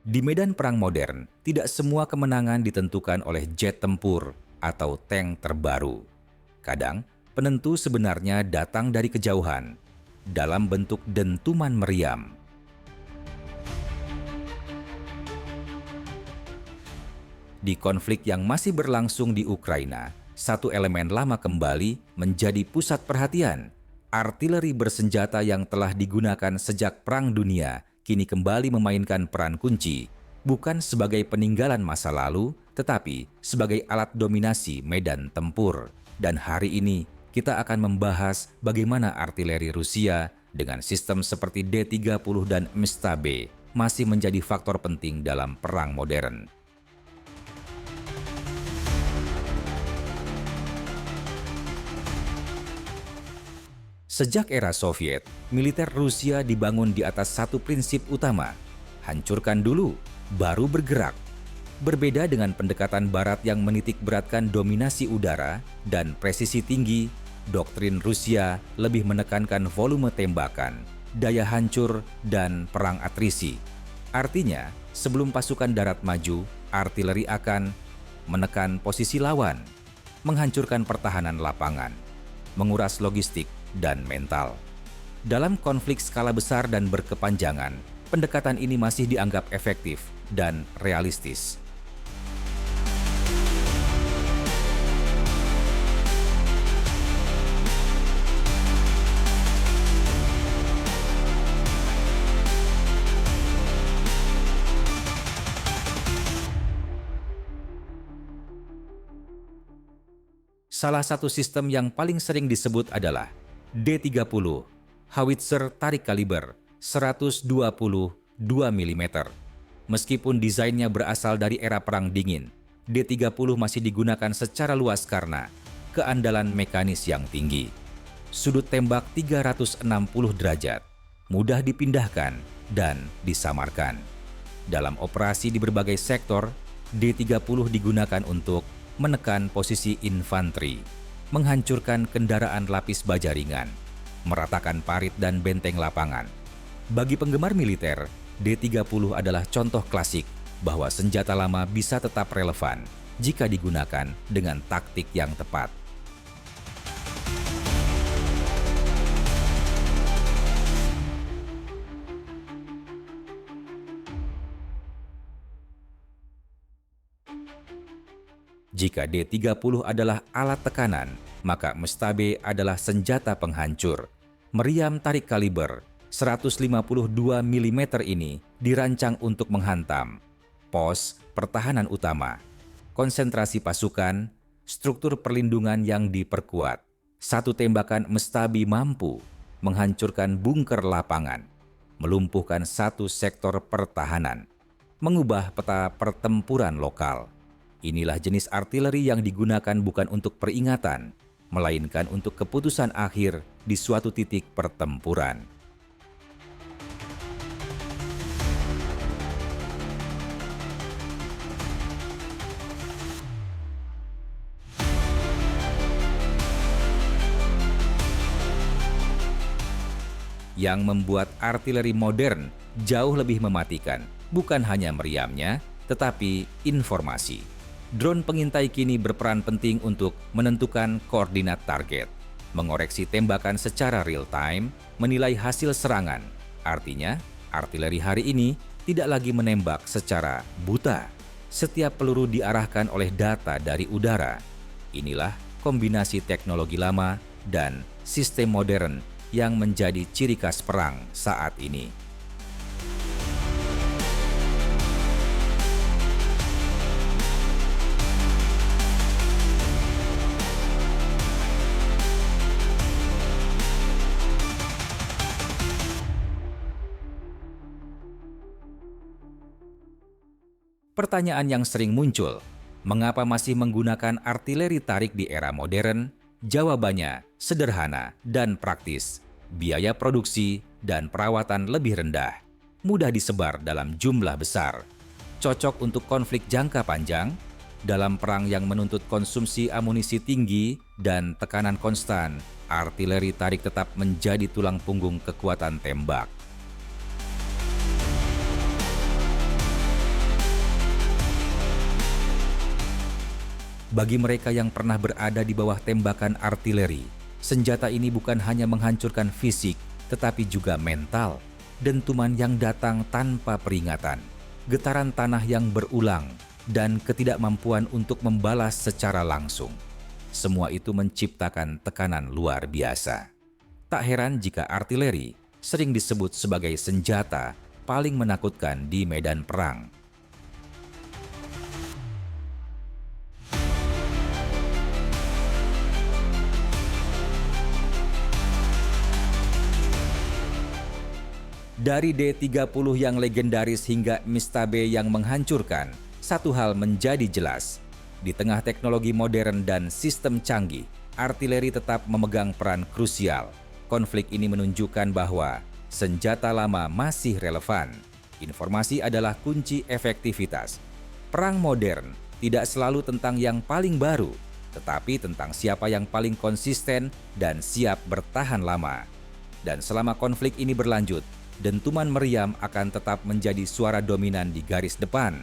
Di medan perang modern, tidak semua kemenangan ditentukan oleh jet tempur atau tank terbaru. Kadang, penentu sebenarnya datang dari kejauhan, dalam bentuk dentuman meriam. Di konflik yang masih berlangsung di Ukraina, satu elemen lama kembali menjadi pusat perhatian. Artileri bersenjata yang telah digunakan sejak Perang Dunia kini kembali memainkan peran kunci, bukan sebagai peninggalan masa lalu, tetapi sebagai alat dominasi medan tempur. Dan hari ini kita akan membahas bagaimana artileri Rusia dengan sistem seperti D-30 dan MSTB masih menjadi faktor penting dalam perang modern. Sejak era Soviet, militer Rusia dibangun di atas satu prinsip utama: hancurkan dulu, baru bergerak. Berbeda dengan pendekatan Barat yang menitik beratkan dominasi udara dan presisi tinggi, doktrin Rusia lebih menekankan volume tembakan, daya hancur, dan perang atrisi. Artinya, sebelum pasukan darat maju, artileri akan menekan posisi lawan, menghancurkan pertahanan lapangan, menguras logistik, dan mental. Dalam konflik skala besar dan berkepanjangan, pendekatan ini masih dianggap efektif dan realistis. Salah satu sistem yang paling sering disebut adalah D-30, howitzer tarik kaliber 122 mm. Meskipun desainnya berasal dari era Perang Dingin, D-30 masih digunakan secara luas karena keandalan mekanis yang tinggi. Sudut tembak 360 derajat, mudah dipindahkan dan disamarkan. Dalam operasi di berbagai sektor, D-30 digunakan untuk menekan posisi infanteri, menghancurkan kendaraan lapis baja ringan, meratakan parit dan benteng lapangan. Bagi penggemar militer, D-30 adalah contoh klasik bahwa senjata lama bisa tetap relevan jika digunakan dengan taktik yang tepat. Jika D-30 adalah alat tekanan, maka MSTB adalah senjata penghancur. Meriam tarik kaliber 152 mm ini dirancang untuk menghantam pos pertahanan utama, konsentrasi pasukan, struktur perlindungan yang diperkuat. Satu tembakan MSTB mampu menghancurkan bunker lapangan, melumpuhkan satu sektor pertahanan, mengubah peta pertempuran lokal. Inilah jenis artileri yang digunakan bukan untuk peringatan, melainkan untuk keputusan akhir di suatu titik pertempuran. Yang membuat artileri modern jauh lebih mematikan, bukan hanya meriamnya, tetapi informasi. Drone pengintai kini berperan penting untuk menentukan koordinat target, mengoreksi tembakan secara real-time, menilai hasil serangan. Artinya, artileri hari ini tidak lagi menembak secara buta. Setiap peluru diarahkan oleh data dari udara. Inilah kombinasi teknologi lama dan sistem modern yang menjadi ciri khas perang saat ini. Pertanyaan yang sering muncul, mengapa masih menggunakan artileri tarik di era modern? Jawabannya sederhana dan praktis. Biaya produksi dan perawatan lebih rendah, mudah disebar dalam jumlah besar, cocok untuk konflik jangka panjang, dalam perang yang menuntut konsumsi amunisi tinggi dan tekanan konstan. Artileri tarik tetap menjadi tulang punggung kekuatan tembak. Bagi mereka yang pernah berada di bawah tembakan artileri, senjata ini bukan hanya menghancurkan fisik, tetapi juga mental. Dentuman yang datang tanpa peringatan, getaran tanah yang berulang, dan ketidakmampuan untuk membalas secara langsung. Semua itu menciptakan tekanan luar biasa. Tak heran jika artileri sering disebut sebagai senjata paling menakutkan di medan perang. Dari D-30 yang legendaris hingga Mistabe yang menghancurkan, satu hal menjadi jelas. Di tengah teknologi modern dan sistem canggih, artileri tetap memegang peran krusial. Konflik ini menunjukkan bahwa senjata lama masih relevan. Informasi adalah kunci efektivitas. Perang modern tidak selalu tentang yang paling baru, tetapi tentang siapa yang paling konsisten dan siap bertahan lama. Dan selama konflik ini berlanjut, dentuman meriam akan tetap menjadi suara dominan di garis depan.